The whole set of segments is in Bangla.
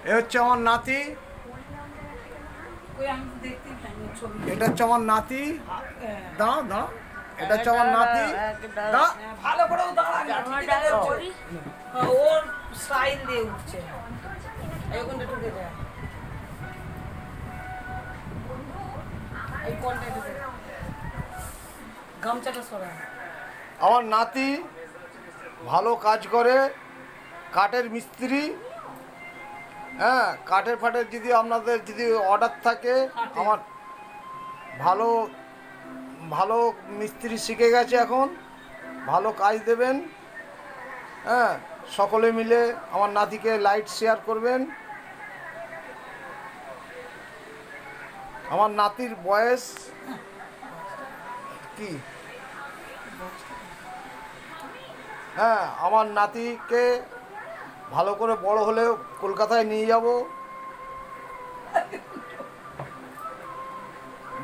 এ হচ্ছে আমার নাতি, এটা হচ্ছে আমার নাতি। দাঁড়া দাঁড়া, এটা হচ্ছে আমার নাতি। দাঁড়া, ভালো করে ওর স্টাইল দিয়ে উঠছে এইখানটা ঢুকে যায় এই কোনটা ঢুকে গামছাটা সরা আমার নাতি ভালো কাজ করে, কাঠের মিস্ত্রি। হ্যাঁ, কাঠের ফাটের যদি আপনাদের যদি অর্ডার থাকে, আমার ভালো ভালো মিস্ত্রি শিখে গেছে এখন, ভালো কাজ দেবেন। হ্যাঁ, সকলে মিলে আমার নাতিকে লাইট শেয়ার করবেন। আমার নাতির বয়স কি? হ্যাঁ, আমার নাতিকে ভালো করে বড় হলে কলকাতায় নিয়ে যাব।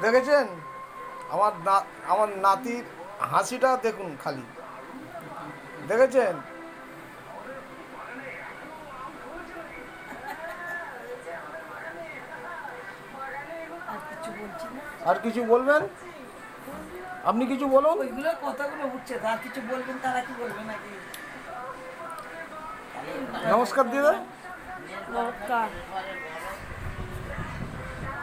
দেখেছেন আমার নাতির হাসিটা দেখুন খালি, দেখেছেন? আর কিছু বলবেন? আপনি কিছু বলুন। ওইগুলো কথাগুলো উঠছে, তার কিছু বলবেন, তারা কি বলবে নাকি? নমস্কার দিদা। নমস্কার।